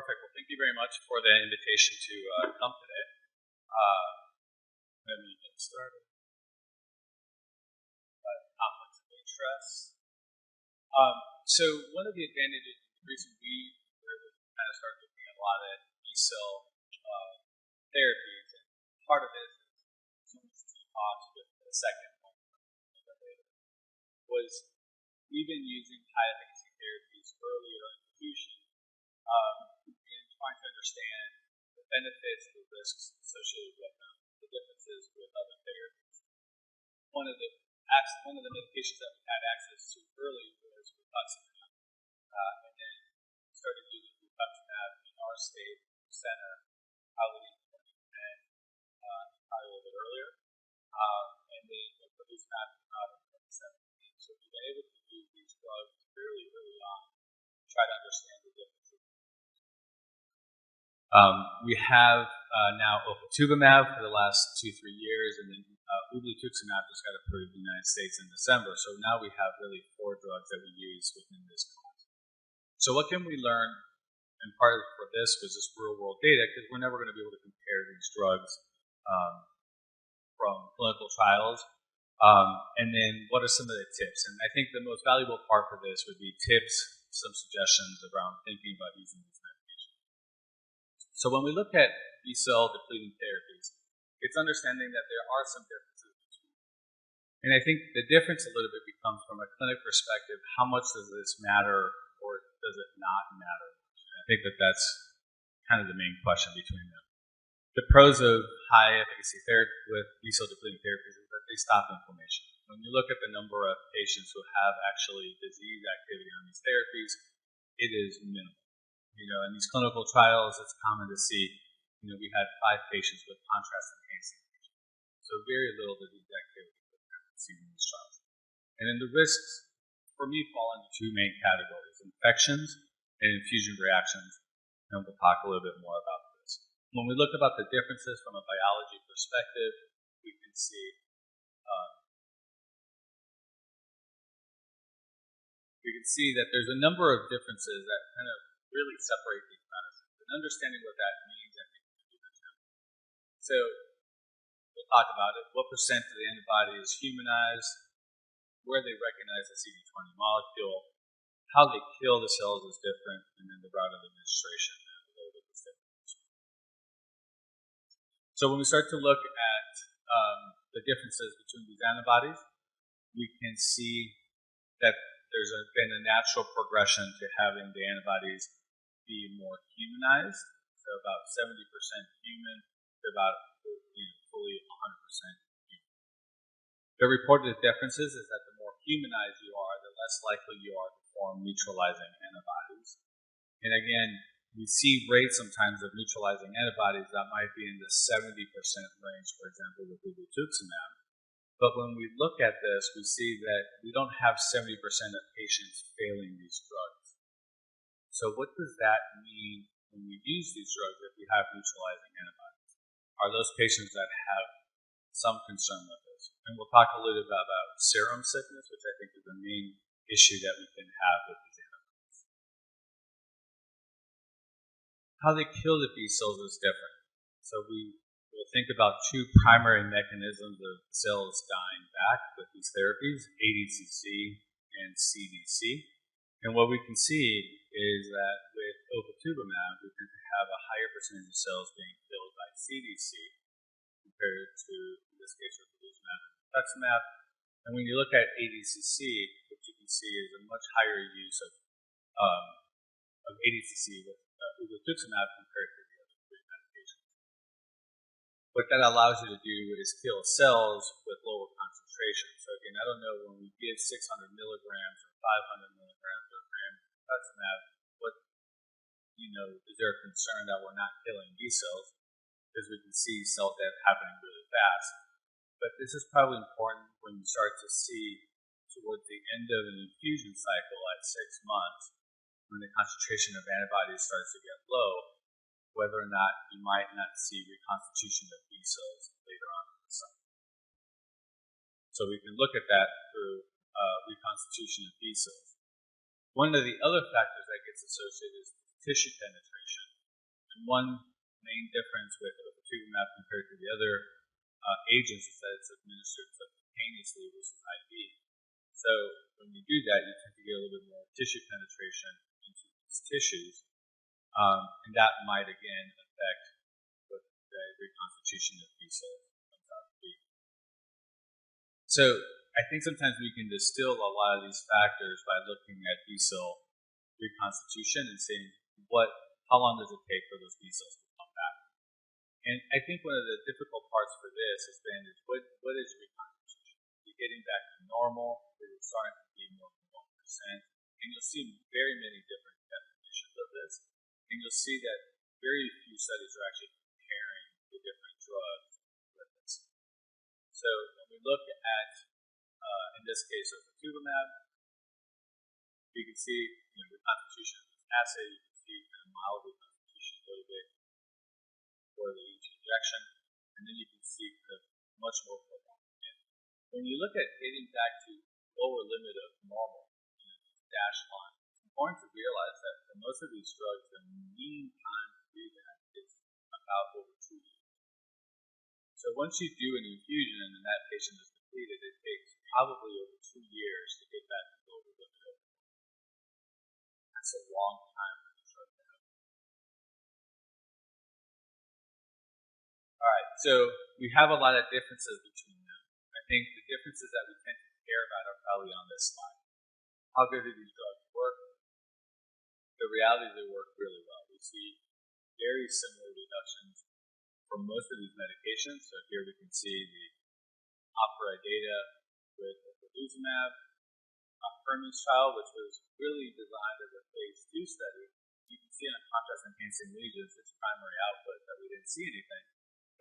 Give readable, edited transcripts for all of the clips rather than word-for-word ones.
Perfect. Well, thank you very much for the invitation to come today. Let me get started. Conflicts of interest. So one of the advantages, the reason we really kind of started looking at a lot at B-cell therapies, and part of it is some of the talks with the second one was we've been using high efficacy therapies earlier in infusion and trying to understand the benefits, the risks associated with them, the differences with other therapies. One of the medications that we had access to early was rituximab, and then we started using rituximab in our state center probably in probably a little bit earlier, and then rituximab came out in 2017. So we've been able to use these drugs fairly early on to try to understand the differences. We have now 𝐬𝐩𝐨𝐬𝐸 for the last 2-3 years, and then 𝐬𝐩𝐴 just got approved in the United States in December. So now we have really 4 drugs that we use within this class. So what can we learn? And part of for this was just real-world data, because we're never going to be able to compare these drugs from clinical trials. And then what are some of the tips? And I think the most valuable part for this would be tips, some suggestions around thinking about using these medications. So when we look at B-cell depleting therapies, it's understanding that there are some differences between them. And I think the difference a little bit becomes from a clinic perspective, how much does this matter or does it not matter? And I think that that's kind of the main question between them. The pros of high efficacy therapy with B-cell depleting therapies is that they stop inflammation. When you look at the number of patients who have actually disease activity on these therapies, it is minimal. In these clinical trials, it's common to see, we had 5 patients with contrast enhancing agents. So very little disease activity seen in these trials. And then the risks, for me, fall into 2 main categories: infections and infusion reactions. And we'll talk a little bit more about this. When we look about the differences from a biology perspective, we can see that there's a number of differences that kind of really separate these medicines. And understanding what that means, I think, is important. So we'll talk about it. What % of the antibody is humanized, where they recognize the CD20 molecule, how they kill the cells is different, and then the route of administration and a little bit is different. So when we start to look at the differences between these antibodies, we can see that there's been a natural progression to having the antibodies be more humanized, so about 70% human to about fully 100% human. The reported differences is that the more humanized you are, the less likely you are to form neutralizing antibodies. And again, we see rates sometimes of neutralizing antibodies that might be in the 70% range, for example, with 𝐬𝐩𝐴. But when we look at this, we see that we don't have 70% of patients failing these drugs. So what does that mean when we use these drugs if we have neutralizing antibodies? Are those patients that have some concern with this? And we'll talk a little bit about serum sickness, which I think is the main issue that we can have with these antibodies. How they kill the B cells is different. So we'll think about 2 primary mechanisms of cells dying back with these therapies, ADCC and CDC. And what we can see is that with 𝐬𝐻𝐴, we tend to have a higher percentage of cells being killed by CDC compared to, in this case, 𝐬𝐻𝐴 and rituximab. And when you look at ADCC, what you can see is a much higher use of ADCC with 𝐬𝐻𝐴 compared to the other 3 medications. What that allows you to do is kill cells with lower concentration. So again, I don't know when we give 600 milligrams or 500 milligrams or a gram of rituximab, is there a concern that we're not killing B cells? Because we can see cell death happening really fast. But this is probably important when you start to see towards the end of an infusion cycle at 6 months, when the concentration of antibodies starts to get low, whether or not you might not see reconstitution of B cells later on in the cycle. So we can look at that through reconstitution of B cells. One of the other factors that gets associated is tissue penetration. And one main difference with 𝐒𝐻 compared to the other agents is that it's administered subcutaneously versus IV. So when you do that, you tend to get a little bit more tissue penetration into these tissues, and that might again affect what the reconstitution of B cells comes out to be. So I think sometimes we can distill a lot of these factors by looking at B cell reconstitution and seeing how long does it take for those B cells to come back. And I think one of the difficult parts for this is what is reconstitution? You're getting back to normal, or you're starting to be more than 1%, and you'll see very many different definitions of this, and you'll see that very few studies are actually comparing the different drugs with this. So when we look at, in this case, of 𝐒𝐻, you can see reconstitution of this assay. You can see kind of mild reconstitution a little bit for each injection, and then you can see kind of much more prolonged. When you look at getting back to lower limit of normal, dashed line, it's important to realize that for most of these drugs, the mean time to do that is about over 2 years. So once you do an infusion and that patient is depleted, it takes probably over 2 years to get back to lower limit of normal. That's a long time for the drug to have. Alright, so we have a lot of differences between them. I think the differences that we tend to care about are probably on this slide. How good do these drugs work? The reality is they work really well. We see very similar reductions for most of these medications. So here we can see the OPERA data with 𝐬𝐩𝐨𝐬𝐶, Hermes trial, which was really designed as a phase 2 study. You can see on contrast-enhancing lesions its primary output that we didn't see anything.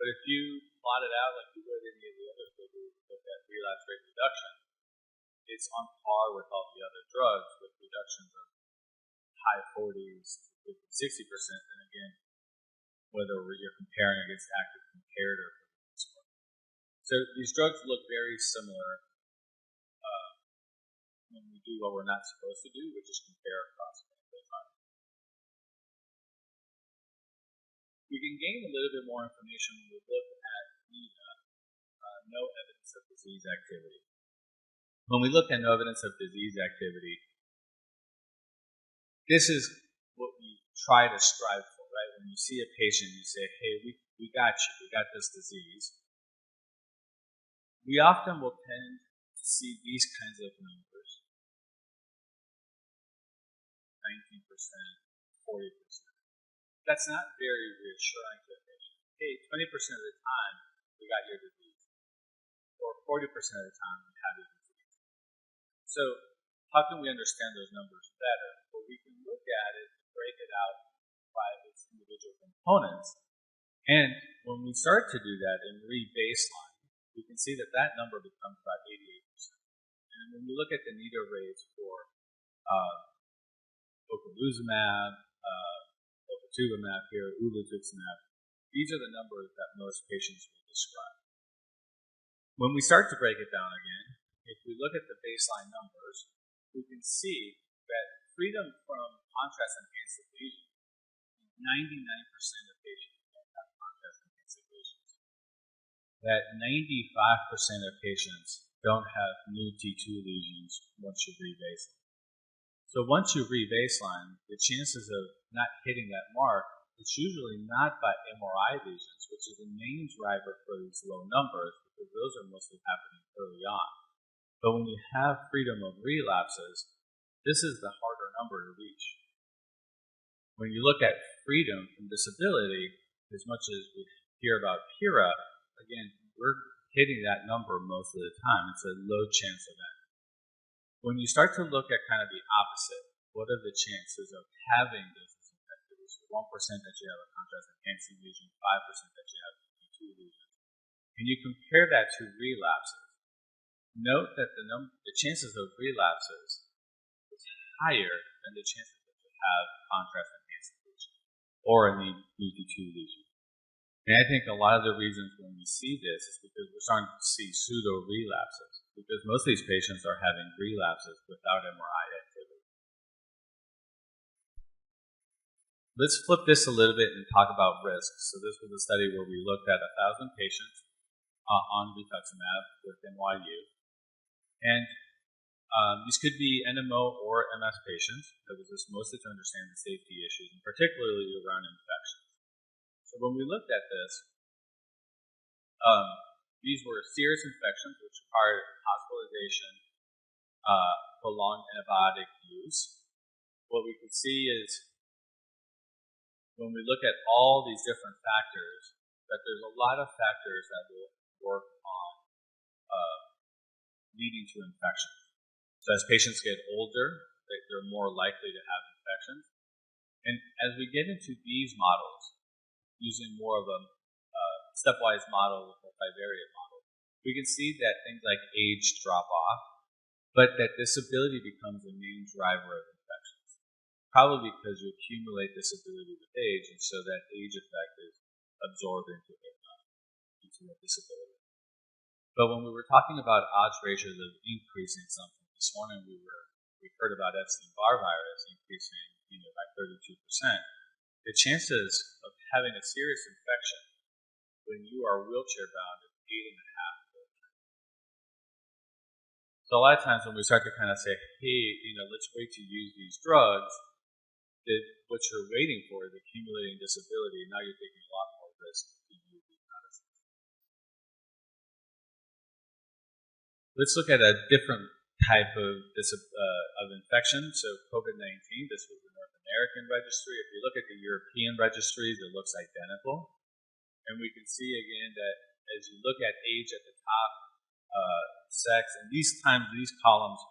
But if you plot it out like you would any of the other studies that look at relapse rate reduction, it's on par with all the other drugs with reductions of high 40s to 60%. And again, whether you're comparing against active comparator. So these drugs look very similar when we do what we're not supposed to do, which is compare across clinical trials. We can gain a little bit more information when we look at no evidence of disease activity. When we look at no evidence of disease activity, this is what we try to strive for, right? When you see a patient, you say, hey, we got you, we got this disease. We often will tend to see these kinds of numbers, 19%, 40%. That's not very reassuring to a patient. Hey, 20% of the time, we got your disease. Or 40% of the time, we have your disease. So how can we understand those numbers better? Well, we can look at it and break it out by its individual components. And when we start to do that and re-baseline, we can see that that number becomes about 88%. And when we look at the NIDA rates for ocrelizumab, 𝐻𝐻 here, 𝐬𝐩𝐨𝐬𝐶, these are the numbers that most patients will describe. When we start to break it down again, if we look at the baseline numbers, we can see that freedom from contrast-enhanced lesions, 99% of patients don't have contrast-enhanced lesions. That 95% of patients don't have new T2 lesions once you re-baseline. So once you re-baseline, the chances of not hitting that mark, it's usually not by MRI lesions, which is the main driver for these low numbers, because those are mostly happening early on. But when you have freedom of relapses, this is the harder number to reach. When you look at freedom from disability, as much as we hear about PIRA, again, we're hitting that number most of the time. It's a low chance event. When you start to look at kind of the opposite, what are the chances of having those disease activities? 1% that you have a contrast-enhancing lesion, 5% that you have T2 lesions. And you compare that to relapses. Note that the chances of relapses is higher than the chances that you have contrast-enhancing lesion or a new T2 lesion. And I think a lot of the reasons when we see this is because we're starting to see pseudo-relapses, because most of these patients are having relapses without MRI activity. Let's flip this a little bit and talk about risk. So this was a study where we looked at 1,000 patients on rituximab with NYU. And these could be NMO or MS patients. That was just mostly to understand the safety issues, and particularly around infections. So when we looked at this, these were serious infections which required hospitalization, prolonged antibiotic use. What we could see is when we look at all these different factors, that there's a lot of factors that will work on leading to infections. So as patients get older, they're more likely to have infections. And as we get into these models, using more of a stepwise model with a bivariate model, we can see that things like age drop off, but that disability becomes the main driver of infections. Probably because you accumulate disability with age, and so that age effect is absorbed into a disability. But when we were talking about odds ratios of increasing something, this morning we heard about Epstein-Barr virus increasing by 32%. The chances of having a serious infection when you are wheelchair bound is 8.5. So a lot of times when we start to kind of say, hey, let's wait to use these drugs, what you're waiting for is accumulating disability, and now you're taking a lot more risk to use these medicines. Let's look at a different type of infection. So COVID-19, this was the North American registry. If you look at the European registries, it looks identical. And we can see again that as you look at age at the top, sex, and these columns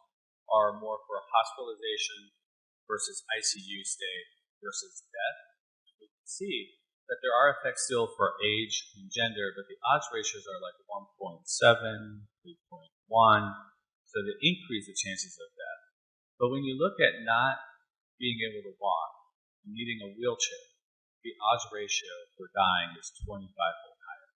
are more for hospitalization versus ICU stay versus death. We can see that there are effects still for age and gender, but the odds ratios are like 1.7, 3.1, so they increase the chances of death. But when you look at not being able to walk and needing a wheelchair, the odds ratio for dying is 25-fold higher.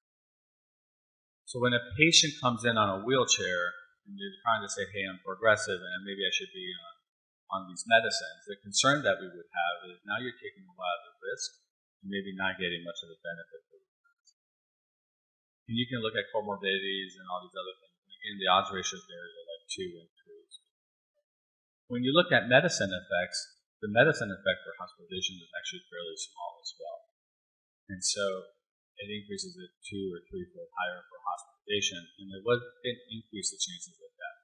So when a patient comes in on a wheelchair and you're trying to say, hey, I'm progressive and maybe I should be on these medicines, the concern that we would have is now you're taking a lot of the risk and maybe not getting much of the benefit for the medicine. And you can look at comorbidities and all these other things. And again, the odds ratios there are like 2 and 3. When you look at medicine effects, the medicine effect for hospitalization is actually fairly small as well. And so it increases it 2 or 3-fold higher for hospitalization, and it increased the chances of death.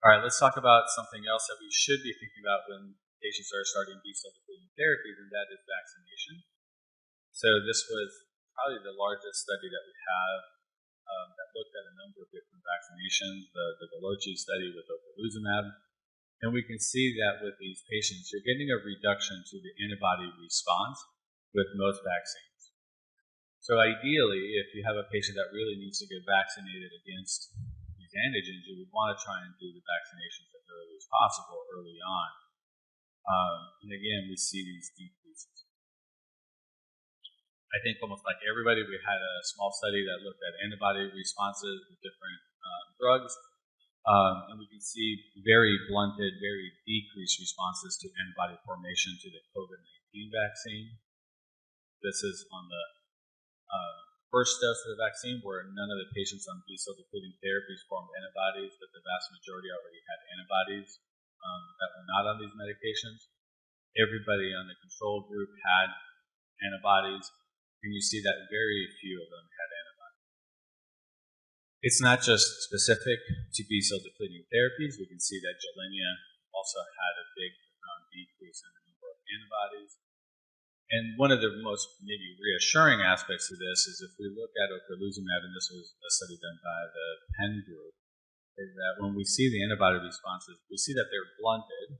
All right, let's talk about something else that we should be thinking about when patients are starting B-cell depleting therapies, and that is vaccination. So this was probably the largest study that we have that looked at a number of different vaccinations, the 𝐬𝐩𝐨𝐬𝐷 study with 𝐬𝐩𝐨𝐬𝐷. And we can see that with these patients, you're getting a reduction to the antibody response with most vaccines. So ideally, if you have a patient that really needs to get vaccinated against these antigens, you would want to try and do the vaccinations as early as possible early on. And again, we see these decreases. I think almost like everybody, we had a small study that looked at antibody responses with different drugs. And we can see very blunted, very decreased responses to antibody formation to the COVID-19 vaccine. This is on the first dose of the vaccine where none of the patients on B-cell depleting therapies formed antibodies, but the vast majority already had antibodies that were not on these medications. Everybody on the control group had antibodies, and you see that very few of them had antibodies. It's not just specific to B-cell depleting therapies. We can see that 𝐬𝐩𝐨𝐬𝐷 also had a big decrease in the number of antibodies. And one of the most maybe reassuring aspects of this is if we look at ocrelizumab, and this was a study done by the Penn group, is that when we see the antibody responses, we see that they're blunted.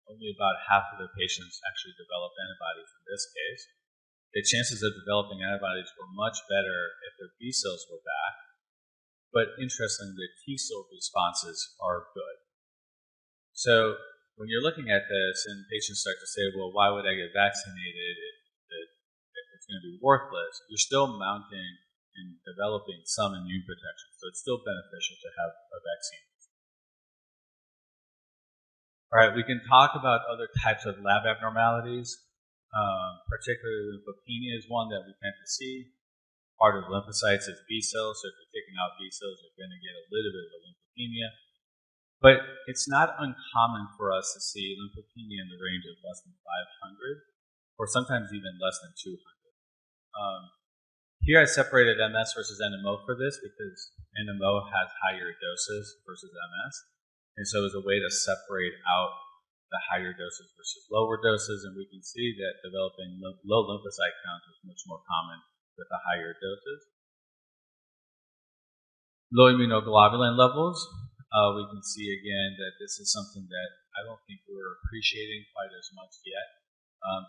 Only about half of the patients actually developed antibodies in this case. The chances of developing antibodies were much better if their B cells were back. But interestingly, the T cell responses are good. So when you're looking at this and patients start to say, well, why would I get vaccinated if it's going to be worthless? You're still mounting and developing some immune protection. So it's still beneficial to have a vaccine. All right, we can talk about other types of lab abnormalities. Particularly lymphopenia is one that we tend to see. Part of lymphocytes is B cells, so if you're taking out B cells, you're going to get a little bit of lymphopenia. But it's not uncommon for us to see lymphopenia in the range of less than 500, or sometimes even less than 200. Here I separated MS versus NMO for this because NMO has higher doses versus MS. And so it was a way to separate out the higher doses versus lower doses, and we can see that developing low lymphocyte counts is much more common with the higher doses. Low immunoglobulin levels, we can see again that this is something that I don't think we're appreciating quite as much yet,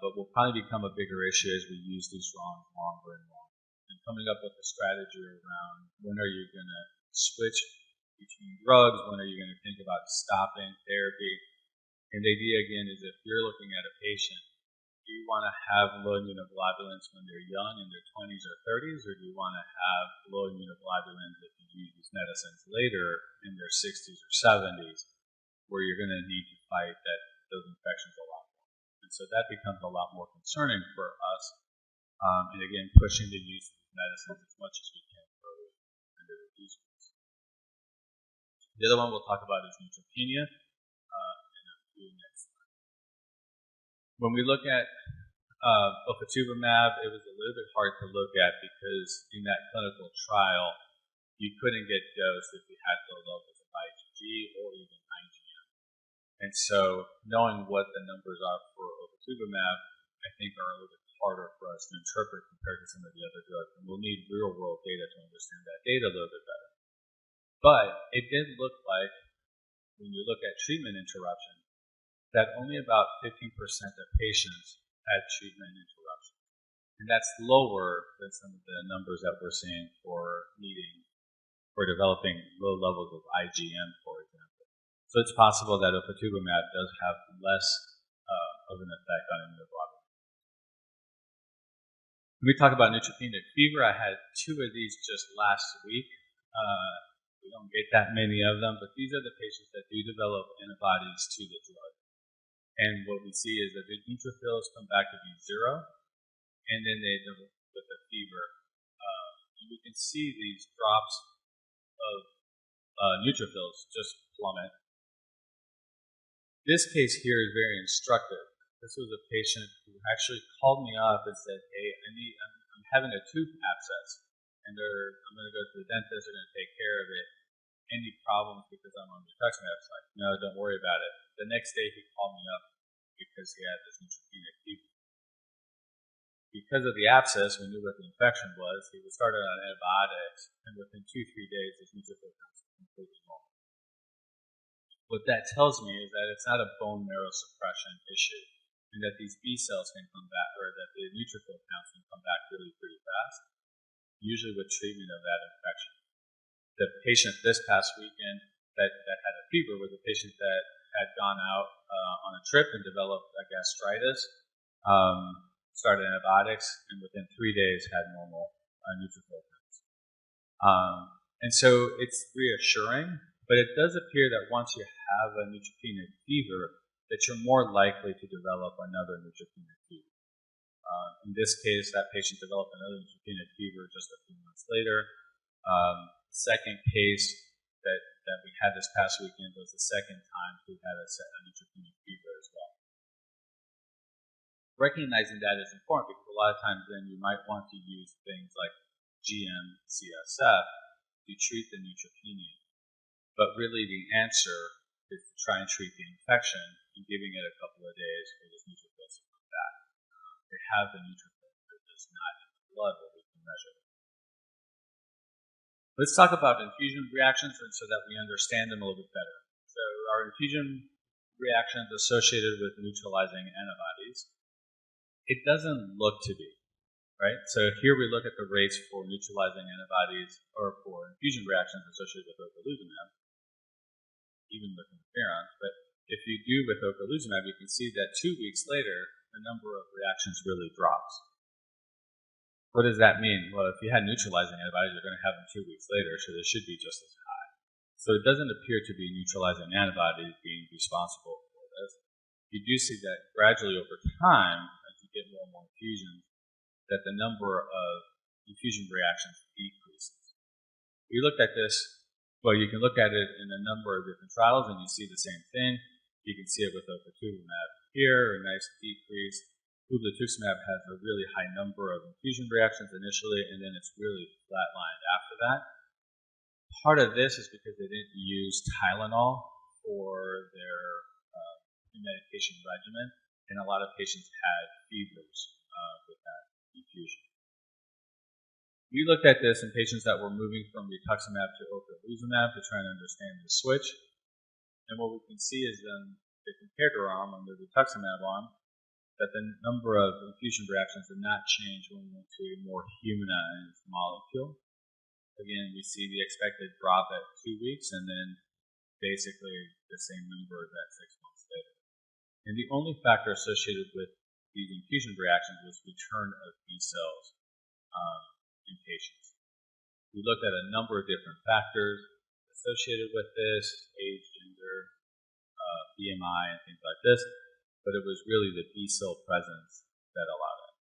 but will probably become a bigger issue as we use these drugs longer and longer. And coming up with a strategy around when are you going to switch between drugs, when are you going to think about stopping therapy. And the idea again is if you're looking at a patient, do you want to have low immunoglobulins when they're young in their 20s or 30s, or do you want to have low immunoglobulins if you use these medicines later in their 60s or 70s, where you're going to need to fight those infections a lot more. And so that becomes a lot more concerning for us, and again, pushing the use of these medicines as much as we can early in the disease. The other one we'll talk about is neutropenia. Next slide. When we look at 𝐒𝐮𝐬𝐨𝐬𝐬𝐷, it was a little bit hard to look at because in that clinical trial, you couldn't get dosed if you had low levels of IgG or even IgM. And so knowing what the numbers are for 𝐒𝐮𝐬𝐴, I think are a little bit harder for us to interpret compared to some of the other drugs. And we'll need real-world data to understand that data a little bit better. But it did look like, when you look at treatment interruption, that only about 15% of patients had treatment interruption. And that's lower than some of the numbers that we're seeing for developing low levels of IgM, for example. So it's possible that 𝐒𝐮𝐬𝐴 does have less of an effect on immunoglobulin. When we talk about neutropenic fever, I had 2 of these just last week. We don't get that many of them, but these are the patients that do develop antibodies to the drug. And what we see is that the neutrophils come back to be 0, and then they develop with a fever. And we can see these drops of neutrophils just plummet. This case here is very instructive. This was a patient who actually called me up and said, hey, I'm having a tooth abscess, and I'm going to go to the dentist, they're going to take care of it. Any problems because I'm on rituximab? I was like, no, don't worry about it. The next day he called me up because he had this neutropenic fever. Because of the abscess, we knew what the infection was. He was started on antibiotics, and within 2-3 days, his neutrophil counts were completely normal. What that tells me is that it's not a bone marrow suppression issue, and that these B cells can come back, or that the neutrophil counts can come back really pretty fast, usually with treatment of that infection. The patient this past weekend that had a fever was a patient that had gone out on a trip and developed a gastritis, started antibiotics, and within 3 days had normal neutrophil counts. And so it's reassuring, but it does appear that once you have a neutropenic fever, that you're more likely to develop another neutropenic fever. In this case, that patient developed another neutropenic fever just a few months later. Second case that we had this past weekend was the second time we had a neutropenic fever as well. Recognizing that is important because a lot of times then you might want to use things like GM-CSF to treat the neutropenia. But really the answer is to try and treat the infection and giving it a couple of days for this neutrophil to come back. They have the neutrophil, but it's not in the blood where we can measure it. Let's talk about infusion reactions so that we understand them a little bit better. So our infusion reactions associated with neutralizing antibodies, it doesn't look to be, right? So here we look at the rates for neutralizing antibodies or for infusion reactions associated with 𝐒𝐮𝐬𝐴, even with interferons. But if you do with 𝐒𝐮𝐬𝐴, you can see that 2 weeks later, the number of reactions really drops. What does that mean? Well, if you had neutralizing antibodies, you're going to have them 2 weeks later, so they should be just as high. So it doesn't appear to be neutralizing antibodies being responsible for you do see that gradually over time, as you get more and more infusions, that the number of infusion reactions decreases. We looked at this, well, you can look at it in a number of different trials and you see the same thing. You can see it with 𝐸𝐸𝐶 here, a nice decrease. 𝐸𝐸𝐶 has a really high number of infusion reactions initially, and then it's really flatlined after that. Part of this is because they didn't use Tylenol for their medication regimen, and a lot of patients had fevers with that infusion. We looked at this in patients that were moving from rituximab to 𝐸𝐸𝐶 to try and understand the switch. And what we can see is the comparator arm on the rituximab arm, that the number of infusion reactions did not change when we went to a more humanized molecule. Again, we see the expected drop at 2 weeks and then basically the same number at 6 months later. And the only factor associated with these infusion reactions was return of B cells in patients. We looked at a number of different factors associated with this, age, gender, BMI, and things like this, but it was really the B cell presence that allowed it.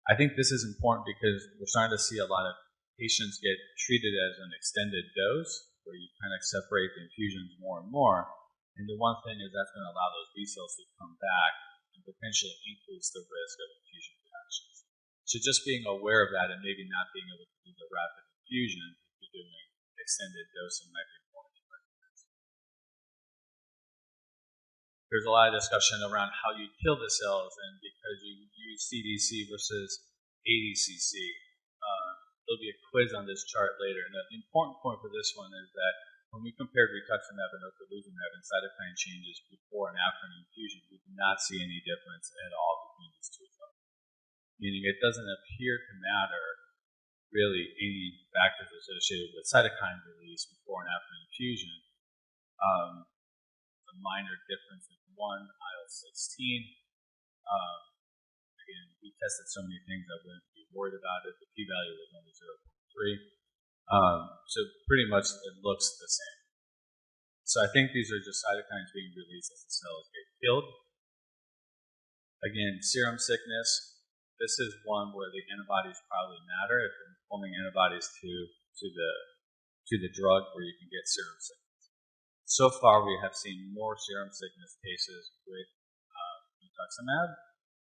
I think this is important because we're starting to see a lot of patients get treated as an extended dose, where you kind of separate the infusions more and more, and the one thing is that's going to allow those B cells to come back and potentially increase the risk of infusion reactions. So just being aware of that and maybe not being able to do the rapid infusion if you're doing extended dosing might be important to recognize. There's a lot of discussion around how you kill the cells, and because you use CDC versus ADCC, there'll be a quiz on this chart later. And the important point for this one is that when we compared rituximab and 𝐸𝐸𝐶 and cytokine changes before and after an infusion, we did not see any difference at all between these two drugs. Meaning it doesn't appear to matter really any factors associated with cytokine release before and after an infusion. A minor difference in one, IL-16. Again, we tested so many things I wouldn't be worried about it. The p-value was only 0.3. So pretty much it looks the same. So I think these are just cytokines being released as the cells get killed. Again, serum sickness. This is one where the antibodies probably matter. If you're forming antibodies to the drug, where you can get serum sickness. So far, we have seen more serum sickness cases with rituximab.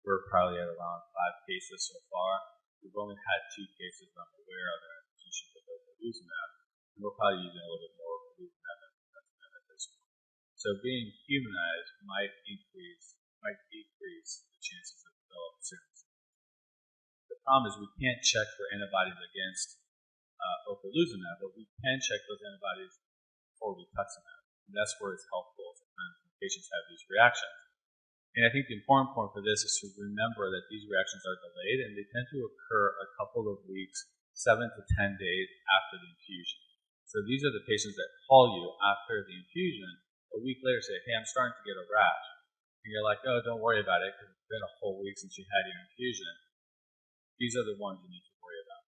We're probably at around 5 cases so far. We've only had 2 cases I'm aware of in our institution with 𝐸𝐸𝐶, and we're probably using a little bit more 𝐸𝐸𝐶 than rituximab at this point. So being humanized might decrease the chances of developing serum sickness. The problem is we can't check for antibodies against 𝐸𝐸𝐶, but we can check those antibodies for rituximab. And that's where it's helpful sometimes when patients have these reactions. And I think the important point for this is to remember that these reactions are delayed, and they tend to occur a couple of weeks, 7 to 10 days after the infusion. So these are the patients that call you after the infusion, a week later say, hey, I'm starting to get a rash. And you're like, oh, don't worry about it, because it's been a whole week since you had your infusion. These are the ones you need to worry about.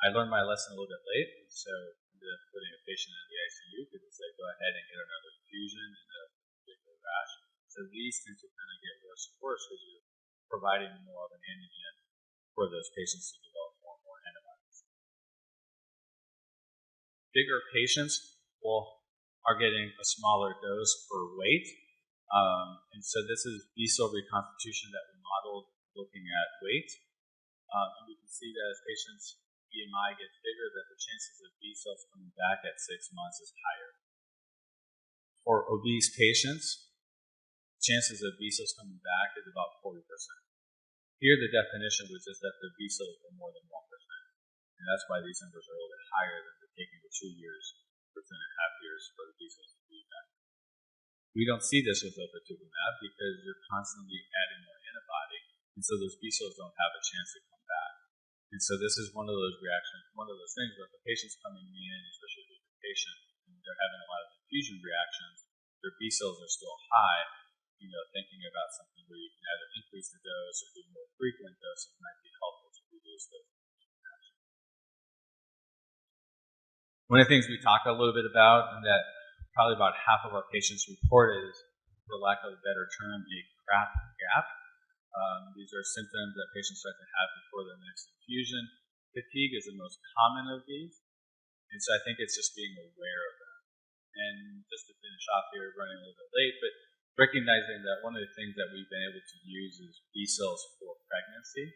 I learned my lesson a little bit late, so I ended up putting a patient in the ICU because they go ahead and get another infusion and a particular rash. So these tend to kind of get worse and worse because you're providing more of an antigen for those patients to develop more and more antibodies. Bigger patients are getting a smaller dose per weight. And so this is B cell reconstitution that we modeled looking at weight. And we can see that as patients' BMI gets bigger, that the chances of B cells coming back at 6 months is higher. For obese patients, chances of B cells coming back is about 40%. Here the definition was just that the B cells were more than 1%. And that's why these numbers are a little bit higher than the taking the 2 years or 2.5 years for the B cells to be back. We don't see this with 𝐸𝐸𝐶 because you're constantly adding more antibody, and so those B cells don't have a chance to come back. And so this is one of those reactions, one of those things where if the patient's coming in, especially if the patient, and they're having a lot of infusion reactions, their B cells are still high, thinking about something where you can either increase the dose or do more frequent doses might be helpful to reduce those infusion reactions. One of the things we talk a little bit about, and that probably about half of our patients report, is for lack of a better term, a crap gap. These are symptoms that patients start to have before their next infusion. Fatigue is the most common of these, and so I think it's just being aware of that. And just to finish off here, running a little bit late, but recognizing that one of the things that we've been able to use is B cells for pregnancy.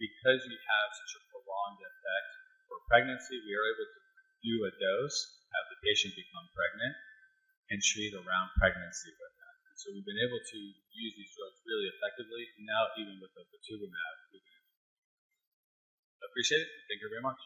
Because we have such a prolonged effect for pregnancy, we are able to do a dose, have the patient become pregnant, and treat around pregnancy with that. And so we've been able to use these drugs really effectively, and now even with the 𝐒𝐮𝐬𝐵, we can appreciate it. Thank you very much.